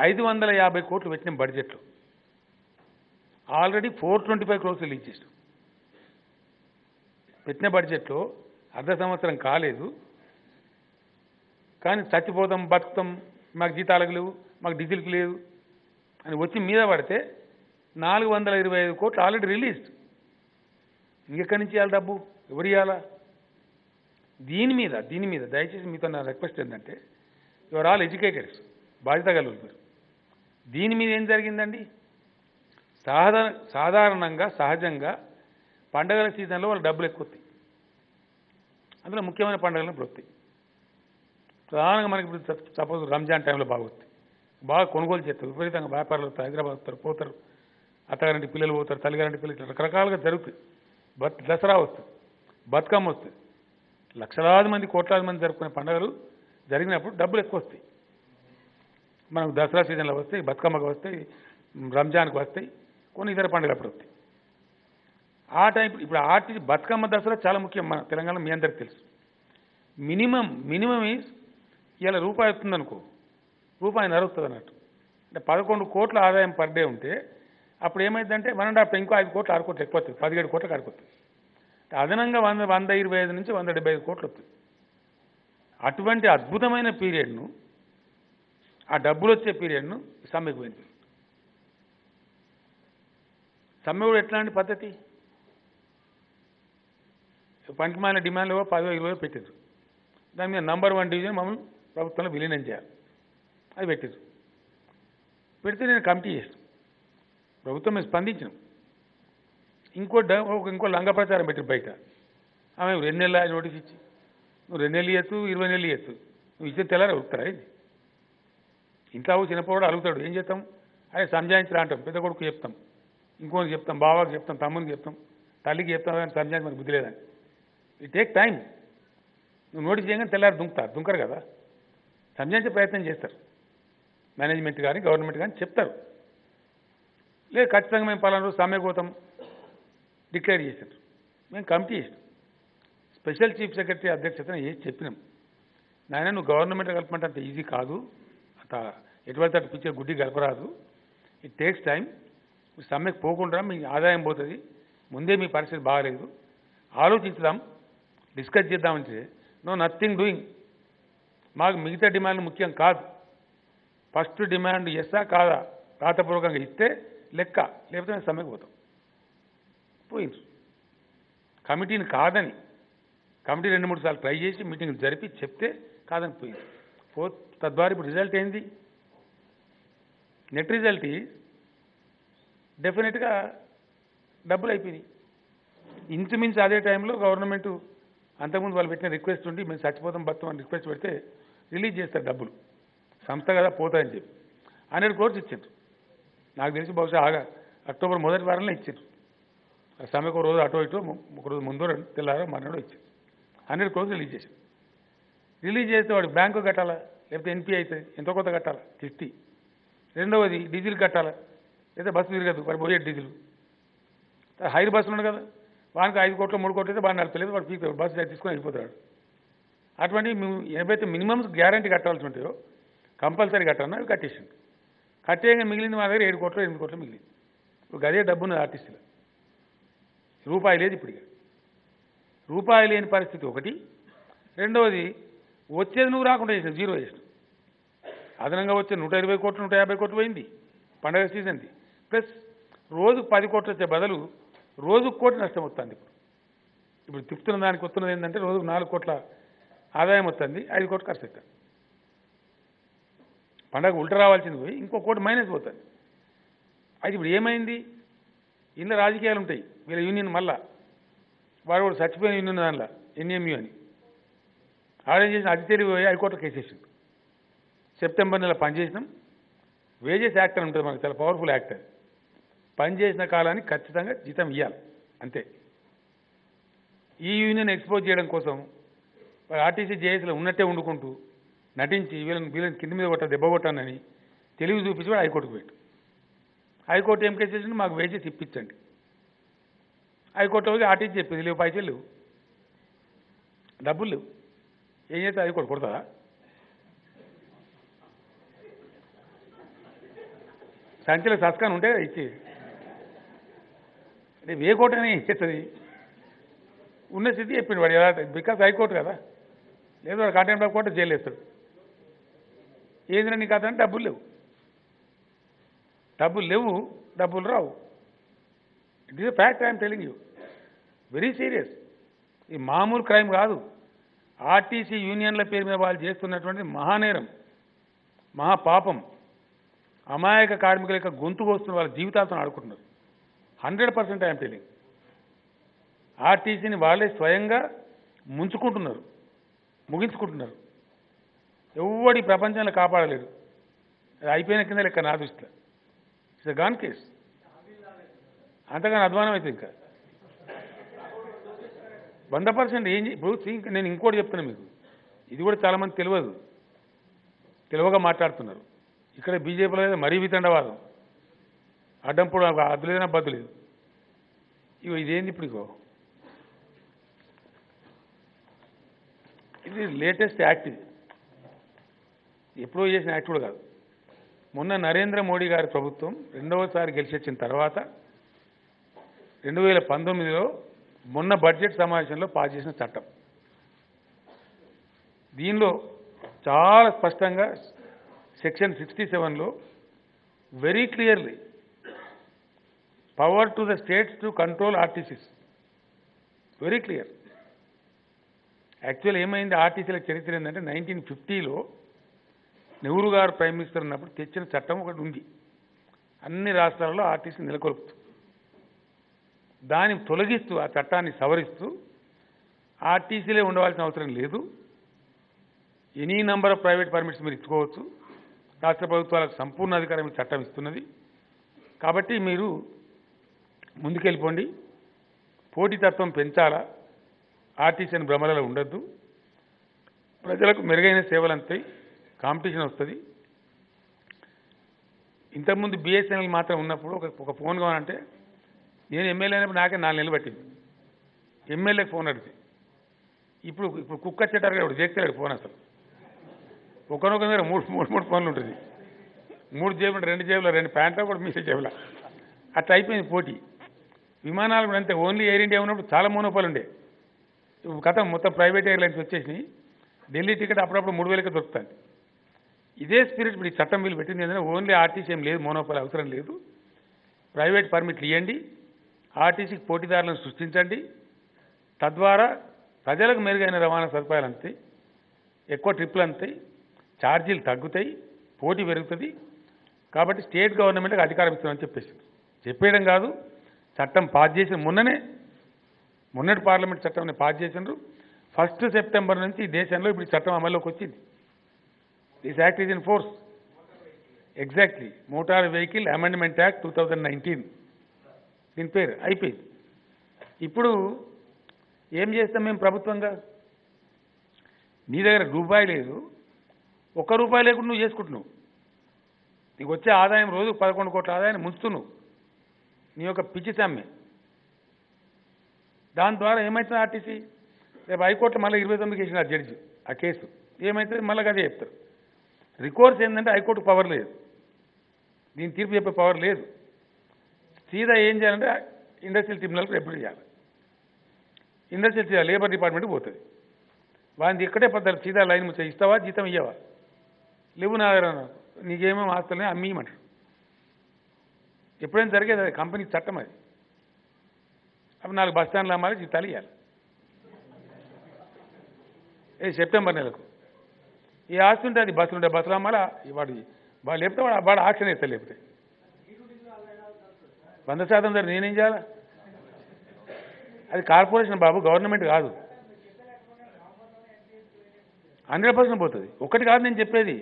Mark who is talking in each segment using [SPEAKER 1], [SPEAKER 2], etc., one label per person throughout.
[SPEAKER 1] 550 కోట్లు పెట్టిన బడ్జెట్లో ఆల్రెడీ 425 crores రిలీజ్ చేసాం. పెట్టిన బడ్జెట్లో అర్ధ సంవత్సరం కాలేదు, కానీ చచ్చిపోతాం బతుకుతాం, మాకు జీతాలకు లేవు, మాకు డీజిల్కి లేదు అని వచ్చి మీద పడితే 425 కోట్లు ఆల్రెడీ రిలీజ్డ్. ఇంకెక్కడి నుంచి ఇవ్వాలి డబ్బు? ఎవరు ఇవ్వాలా? దీని మీద దయచేసి మీతో నా రిక్వెస్ట్ ఏంటంటే, యువర్ ఆల్ ఎడ్యుకేటెడ్స్, బాధ్యత కలుగుతారు. దీని మీద ఏం జరిగిందండి? సాధారణంగా సహజంగా పండగల సీజన్లో వాళ్ళు డబ్బులు ఎక్కువ వస్తాయి. అందులో ముఖ్యమైన పండుగలను ఇప్పుడు వస్తాయి. ప్రధానంగా మనకి ఇప్పుడు సపోజ్ రంజాన్ టైంలో బాగా వస్తాయి, బాగా కొనుగోలు చేస్తారు, విపరీతంగా వ్యాపారాలు వస్తారు, హైదరాబాద్ వస్తారు, పోతారు, అత్తగారింటి పిల్లలు పోతారు, తల్లిగారింటి పిల్లలు, రకరకాలుగా జరుగుతాయి. దసరా వస్తుంది, బతుకమ్మ వస్తుంది, లక్షలాది మంది కోట్లాది మంది జరుపుకునే పండుగలు జరిగినప్పుడు డబ్బులు ఎక్కువ వస్తాయి. మనకు దసరా సీజన్లో వస్తాయి, బతుకమ్మకు వస్తాయి, రంజాన్కి వస్తాయి, కొన్ని ఇతర పండుగలు అప్పుడు వస్తాయి. ఆ టైం ఇప్పుడు బతుకమ్మ దసరా చాలా ముఖ్యం మన తెలంగాణలో, మీ అందరికీ తెలుసు. మినిమం ఈజ్ ఇలా రూపాయి వస్తుందనుకో, రూపాయిన్నర వస్తుంది అన్నట్టు. అంటే 11 కోట్ల ఆదాయం పర్ డే ఉంటే అప్పుడు ఏమైందంటే 1.5 ఇంకో 5 కోట్లు 6 కోట్లు ఎక్కువ వస్తుంది, 17 కోట్లకు ఆడిపోతుంది. అదనంగా 125 నుంచి 175 కోట్లు వస్తుంది. అటువంటి అద్భుతమైన పీరియడ్ను, ఆ డబ్బులు వచ్చే పీరియడ్ను సమ్మెకు పోయింది. సమ్మె కూడా ఎట్లాంటి పద్ధతి? పనికిమాలిన డిమాండ్లు 10-20 పెట్టారు. దాని మీద నంబర్ 1 డివిజన్ మమ్మల్ని ప్రభుత్వంలో విలీనం చేయాలి, అది పెట్టారు. పెడితే నేను కమిటీ చేసాను, ప్రభుత్వం మేము స్పందించినాం. ఇంకో లంగ ప్రచారం పెట్టారు బయట. ఆమె 2 నెలల నోటీస్ ఇచ్చి, నువ్వు 2 నెలలు ఇవ్వచ్చు, 20 నెలలు ఇవ్వచ్చు, నువ్వు ఇచ్చిన తెల్లారా ఉడుకుతారా? ఇది ఇంట్లో చిన్నపోవాడు అలుగుతాడు, ఏం చేస్తాం? అదే సంజాయించరా అంటాం, పెద్ద కొడుకు చెప్తాం, ఇంకోకి చెప్తాం, బావాకి చెప్తాం, తమ్మునికి చెప్తాం, తల్లికి చెప్తాం, కానీ సంజాయించి మనకు బుద్ధి లేదని. It take time. నువ్వు నోటీస్ చేయగానే తెల్లారి దుంకరు కదా, సంజాయించే ప్రయత్నం చేస్తారు. మేనేజ్మెంట్ కానీ గవర్నమెంట్ కానీ చెప్తారు, లేదు ఖచ్చితంగా మేము పలానా రోజు సమ్మె పోతాం డిక్లేర్ చేశారు. మేము కమిటీ చేసినాం, స్పెషల్ చీఫ్ సెక్రటరీ అధ్యక్షతన చేసి చెప్పినాం, నాయన నువ్వు గవర్నమెంట్ కలపమంటే అంత ఈజీ కాదు, అంత ఎటువంటి అటు పిచ్చే గుడ్డి గడపరాదు, ఇట్ టేక్స్ టైం. సమ్మెకు పోకుండా మీ ఆదాయం పోతుంది, ముందే మీ పరిస్థితి బాగాలేదు, ఆలోచించుదాం, డిస్కస్ చేద్దామంటే నో నథింగ్ డూయింగ్. మాకు మిగతా డిమాండ్లు ముఖ్యం కాదు, ఫస్ట్ డిమాండ్ ఎస్సా కాదా, రాతపూర్వకంగా ఇస్తే లెక్క, లేకపోతే మేము సమ్మెకు పోతాం. పోయింది కమిటీని కాదని, కమిటీ 2-3 సార్లు ట్రై చేసి మీటింగ్ జరిపి చెప్తే కాదని పోయింది. తద్వారా ఇప్పుడు రిజల్ట్ ఏంది? నెట్ రిజల్ట్ డెఫినెట్గా డబ్బులు అయిపోయినాయి. ఇంచుమించు అదే టైంలో గవర్నమెంట్ అంతకుముందు వాళ్ళు పెట్టిన రిక్వెస్ట్ ఉండి మేము చచ్చిపోతాం బతుకం అని రిక్వెస్ట్ పెడితే రిలీజ్ చేస్తారు డబ్బులు, సంస్థ కదా పోతాయని చెప్పి 100 crores ఇచ్చారు. నాకు తెలిసి బహుశా అక్టోబర్ మొదటి వారంలో ఇచ్చారు. సమ్మెకు ఒక రోజు అటో ఇటో, ఒక రోజు ముందో తెల్లారో మర్నాడో ఇచ్చారు. 100 crores రిలీజ్ చేశారు. రిలీజ్ చేస్తే వాడు బ్యాంకు కట్టాలా, లేకపోతే ఎన్పీ అవుతుంది, ఎంతో కొంత కట్టాలా కిస్తీ. రెండవది డీజిల్ కట్టాలా, లేదా బస్సు తిరగదు వాడు పోయే డీజిల్. హైర్ బస్సులు ఉన్నాడు కదా, వానికి 5 కోట్లు 3 కోట్లు అయితే బాగా నడపలేదు, వాడు పీక్ బస్సు తీసుకొని వెళ్ళిపోతాడు. అటువంటి మేము ఏవైతే మినిమమ్స్ గ్యారంటీ కట్టాల్సి ఉంటాయో కంపల్సరీ కట్టాలన్నా అవి కట్టేసింది. కట్టేయంగా మిగిలింది మా దగ్గర 7 కోట్లు 8 కోట్లు మిగిలింది. ఇప్పుడు గదే డబ్బును ఆర్టిస్టులు రూపాయి లేదు. ఇప్పుడు ఇక రూపాయి లేని పరిస్థితి ఒకటి. రెండవది వచ్చేది నువ్వు రాకుండా చేసినావు, జీరో చేసినావు. అదనంగా వచ్చే 120 కోట్లు 150 కోట్లు పోయింది పండగ సీజన్ది. ప్లస్ రోజుకు 10 కోట్లు వచ్చే బదులు రోజుకు కోటి నష్టం వస్తుంది. ఇప్పుడు తిప్పుతున్న దానికి వస్తున్నది ఏంటంటే రోజుకు 4 కోట్ల ఆదాయం వస్తుంది, 5 కోట్లు ఖర్చు అవుతుంది. పండగ ఉల్ట రావాల్సింది పోయి ఇంకో కోటి మైనస్ పోతుంది. అయితే ఇప్పుడు ఏమైంది? ఇందులో రాజకీయాలు ఉంటాయి. వీళ్ళ యూనియన్ మళ్ళా వాడు చచ్చిపోయిన యూనియన్ దానిలో ఎన్ఎంయూ అని ఆర్డర్ చేసిన అతి తెలివి పోయి హైకోర్టులో కేసేసింది. సెప్టెంబర్ నెల పనిచేసినాం. వేజెస్ యాక్ట్ అని ఉంటుంది, మనకు చాలా పవర్ఫుల్ యాక్ట్. అది పనిచేసిన కాలానికి ఖచ్చితంగా జీతం ఇవ్వాలి అంతే. ఈ యూనియన్ ఎక్స్పోజ్ చేయడం కోసం ఆర్టీసీ జేఏసీలో ఉన్నట్టే వండుకుంటూ నటించి వీళ్ళని కింద మీద కొట్ట దెబ్బ కొట్టానని తెలివి చూపించి కూడా హైకోర్టుకు పెట్టు. హైకోర్టు ఏం కేసు చేసింది? మాకు వేజెస్ ఇప్పించండి. హైకోర్టు పోయి ఆర్టీసీ చెప్పింది లేవు, పైసలు లేవు, డబ్బులు లేవు. ఏం చేస్తే హైకోర్టు కొడతా? సంచిలో సస్కాన్ ఉంటే కదా ఇచ్చి అంటే వేకోటనే ఇచ్చేస్తుంది ఉన్న స్థితి చెప్పిండు వాడు ఎలా బికాస్ హైకోర్టు కదా లేదు వాడు కంటెంప్ట్ ఆఫ్ కోర్టు జైలు వేస్తాడు ఏందిరా నీకు అతను డబ్బులు లేవు డబ్బులు రావు it is a fact I'm telling you very serious ఈ మామూలు క్రైమ్ కాదు ఆర్టీసీ యూనియన్ల పేరు మీద వాళ్ళు చేస్తున్నటువంటి మహానేరం మహాపాపం అమాయక కార్మికుల యొక్క గొంతు కోస్తున్న వాళ్ళ జీవితాలతో ఆడుకుంటున్నారు 100% ఐఎమ్ టెలింగ్ ఆర్టీసీని వాళ్ళే స్వయంగా ముంచుకుంటున్నారు ముగించుకుంటున్నారు ఎవడి ప్రపంచంలో కాపాడలేరు అది అయిపోయిన కింద లెక్క నా దృష్టిలో ఇట్స్ గాన్ కేస్ అంతగానో అధ్వానం అయితే ఇంకా 100% ఏం ఇప్పుడు నేను ఇంకోటి చెప్తున్నా మీకు ఇది కూడా చాలామంది తెలియగా మాట్లాడుతున్నారు ఇక్కడ బీజేపీలో అయితే మరీ వితండవాదం అడ్డంపుడు అద్దు లేదన్నా బద్దు లేదు ఇదేంది ఇప్పుడు ఇది లేటెస్ట్ యాక్ట్ ఇది ఎప్పుడో చేసిన యాక్ట్ కూడా కాదు మొన్న నరేంద్ర మోడీ గారి ప్రభుత్వం రెండవసారి గెలిచొచ్చిన తర్వాత 2019లో మొన్న బడ్జెట్ సమావేశంలో పాస్ చేసిన చట్టం దీనిలో చాలా స్పష్టంగా సెక్షన్ 67లో very clearly power to the states to control RTCs very clear actual ఏమైంది ఆర్టీసీల చరిత్ర ఏంటంటే 1950లో నెహ్రూ గారు ప్రైమ్ మినిస్టర్ ఉన్నప్పుడు తెచ్చిన చట్టం ఒకటి ఉంది అన్ని రాష్ట్రాల్లో ఆర్టీసీ నెలకొల్పుతూ దాన్ని తొలగిస్తూ ఆ చట్టాన్ని సవరిస్తూ ఆర్టీసీలే ఉండవలసిన అవసరం లేదు any number of private permits మీరు ఇచ్చుకోవచ్చు రాష్ట్ర ప్రభుత్వాలకు సంపూర్ణ అధికారం ఈ చట్టం ఇస్తున్నది కాబట్టి మీరు ముందుకెళ్ళిపోండి పోటీతత్వం పెంచాలా ఆర్టీసీ అని భ్రమలలో ఉండొద్దు ప్రజలకు మెరుగైన సేవలు అంతాయి కాంపిటీషన్ వస్తుంది ఇంతకుముందు బిఎస్ఎన్ఎల్ మాత్రం ఉన్నప్పుడు ఒక ఫోన్ కావాలంటే నేను ఎమ్మెల్యే అయినప్పుడు నాకే 4 నెలలు పట్టింది ఎమ్మెల్యేకి ఫోన్ అడిగితే ఇప్పుడు కుక్క చెట్టారు ఇప్పుడు చేస్తాడు ఫోన్ అసలు ఒకనొక దగ్గర మూడు ఫోన్లు ఉంటుంది 3 జేబులు 2 జేబులు 2 ప్యాంట్లు కూడా మీసే జేబుల అట్లా అయిపోయింది పోటీ విమానాలు కూడా అంతే ఓన్లీ ఎయిర్ ఇండియా ఉన్నప్పుడు చాలా మోనోపాలు ఉండే ఇప్పుడు కథ మొత్తం ప్రైవేట్ ఎయిర్లైన్స్ వచ్చేసినాయి ఢిల్లీ టికెట్ అప్పుడప్పుడు 3,000కి దొరుకుతుంది ఇదే స్పిరిట్ ఇప్పుడు ఈ చట్టం వీళ్ళు పెట్టింది ఏంటంటే ఓన్లీ ఆర్టీసీ ఏం లేదు మోనోపాల్ అవసరం లేదు ప్రైవేట్ పర్మిట్లు ఇవ్వండి ఆర్టీసీకి పోటీదారులను సృష్టించండి తద్వారా ప్రజలకు మెరుగైన రవాణా సదుపాయాలు అంతాయి ఎక్కువ ట్రిప్లు అంతాయి ఛార్జీలు తగ్గుతాయి పోటీ పెరుగుతుంది కాబట్టి స్టేట్ గవర్నమెంట్కి అధికారం ఇస్తామని చెప్పేయడం కాదు చట్టం పాస్ చేసిన మొన్నటి పార్లమెంట్ చట్టంని పాస్ చేసినారు 1 సెప్టెంబర్ నుంచి ఈ దేశంలో ఇప్పుడు చట్టం అమల్లోకి వచ్చింది this act is in force exactly motor vehicle amendment act 2019 దీని పేరు అయిపోయింది ఇప్పుడు ఏం చేస్తాం మేము ప్రభుత్వంగా నీ దగ్గర రూపాయి లేదు ₹1 లేకుండా నువ్వు చేసుకుంటున్నావు నీకు వచ్చే ఆదాయం రోజు 11 కోట్ల ఆదాయాన్ని ముంచుతున్నావు నీ యొక్క పిచ్చి సమ్మె దాని ద్వారా ఏమవుతుంది ఆర్టీసీ రేపు హైకోర్టులో మళ్ళీ 29కి వేసిన జడ్జి ఆ కేసు ఏమవుతుంది మళ్ళీ అదే చెప్తారు రికోర్స్ ఏంటంటే హైకోర్టు పవర్ లేదు దీని తీర్పు చెప్పే పవర్ లేదు సీదా ఏం చేయాలంటే ఇండస్ట్రియల్ ట్రిబ్యునల్కి రిపోర్ట్ చేయాలి ఇండస్ట్రియల్ లేబర్ డిపార్ట్మెంట్కి పోతుంది వాడిని ఇక్కడే పద్ధతి సీదా లైన్ ముచ్చ ఇస్తావా జీతం ఇయ్యవా లేవు నా దగ్గర నీకేమేమి ఆస్తులని అమ్మేయమంటారు ఎప్పుడైనా జరిగేది అది కంపెనీ చట్టం అది అప్పుడు 4 బస్ స్టాండ్లు అమ్మాలి జీతాలు ఇవ్వాలి సెప్టెంబర్ నెలకు ఈ ఆస్తి ఉంటే అది బస్సులు ఉంటాయి బస్సులు అమ్మాలా వాడు లేపితే వాడు ఆక్షన్ వేస్తారు లేపితే 100% ధర నేనేం చేయాలా అది కార్పొరేషన్ బాబు గవర్నమెంట్ కాదు 100% పోతుంది ఒకటి కాదు నేను చెప్పేది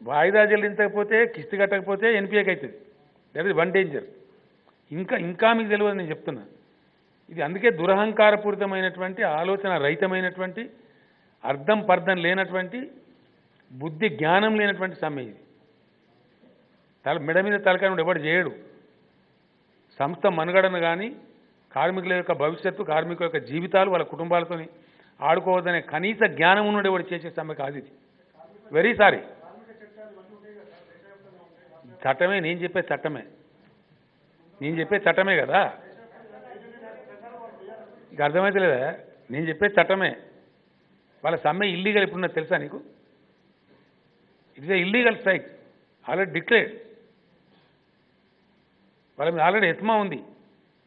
[SPEAKER 1] వాయిదా చెల్లించకపోతే కిస్తీ కట్టకపోతే ఎన్పిఏకి అవుతుంది దట్ ఈస్ వన్ డేంజర్ ఇంకా మీకు తెలియదు నేను చెప్తున్నా ఇది అందుకే దురహంకారపూరితమైనటువంటి ఆలోచన రహితమైనటువంటి అర్థం పర్థం లేనటువంటి బుద్ధి జ్ఞానం లేనటువంటి సమ్మె ఇది మెడ మీద తలకాయ ఎవడు చేయడు సంస్థ మనుగడను కానీ కార్మికుల యొక్క భవిష్యత్తు కార్మికుల యొక్క జీవితాలు వాళ్ళ కుటుంబాలతో ఆడుకోవద్దనే కనీస జ్ఞానం ఉన్నవాడు ఎవడు చేసే సమ్మె కాదు ఇది వెరీ సారీ చట్టమే, నేను చెప్పే చట్టమే, నేను చెప్పే చట్టమే కదా, ఇక అర్థమైతే లేదా? నేను చెప్పే చట్టమే. వాళ్ళ సమ్మె ఇల్లీగల్ ఎప్పుడున్నా తెలుసా నీకు? It is a illegal strike, already declared. వాళ్ళ మీద ఆల్రెడీ ఎస్మా ఉంది,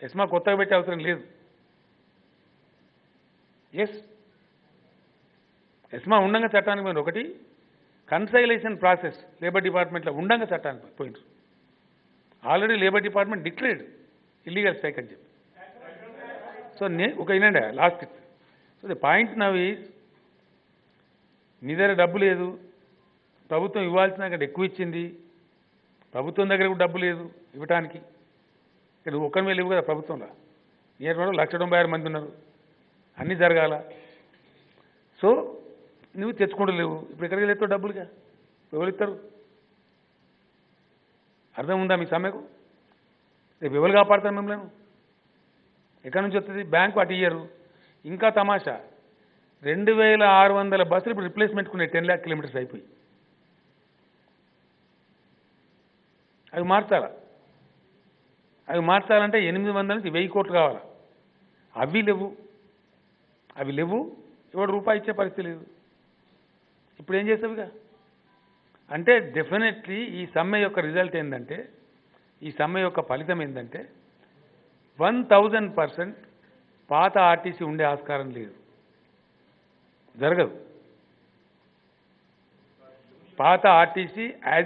[SPEAKER 1] ఎస్మా కొత్తగా పెట్టే అవసరం లేదు. ఎస్, ఎస్మా ఉండంగా చట్టానికి పోయినారు. ఒకటి కన్సైలేషన్ ప్రాసెస్ లేబర్ డిపార్ట్మెంట్లో ఉండంగా చట్టానికి పోయినారు. Already labour department declared illegal strike అని చెప్పి. సో ఒక వినండి last. So the point now is, నీ దగ్గర డబ్బు లేదు, ప్రభుత్వం ఇవ్వాల్సిన కంటే ఎక్కువ ఇచ్చింది, ప్రభుత్వం దగ్గర కూడా డబ్బు లేదు ఇవ్వటానికి. ఇక్కడ ఒక్కరి మీద లేవు కదా ప్రభుత్వంలో, నియర్ 196 మంది ఉన్నారు, అన్నీ జరగాల. సో నువ్వు తెచ్చుకుంటలేవు, ఇప్పుడు ఎక్కడికి వెళ్తావు డబ్బులుగా? ఎవరు ఇస్తారు? అర్థం ఉందా మీ సమ్మెకు? రేపు ఎవరు కాపాడతారు మిమ్మల్ని? ఎక్కడి నుంచి వస్తుంది? బ్యాంకు అటు ఇయ్యరు. ఇంకా తమాషా, 2600 బస్సులు ఇప్పుడు రిప్లేస్మెంట్కున్నాయి, 10 lakh కిలోమీటర్స్ అయిపోయి. అవి మార్చాలా? అవి మార్చాలంటే 800 నుంచి 1000 కోట్లు కావాలా? అవి లేవు, అవి లేవు. ఎవడు రూపాయి ఇచ్చే పరిస్థితి లేదు. ఇప్పుడు ఏం చేస్తావుగా? అంటే డెఫినెట్లీ ఈ సమ్మె యొక్క రిజల్ట్ ఏంటంటే, ఈ సమ్మె యొక్క ఫలితం ఏంటంటే 1000% పాత ఆర్టీసీ ఉండే ఆస్కారం లేదు, జరగదు. పాత ఆర్టీసీ యాజ్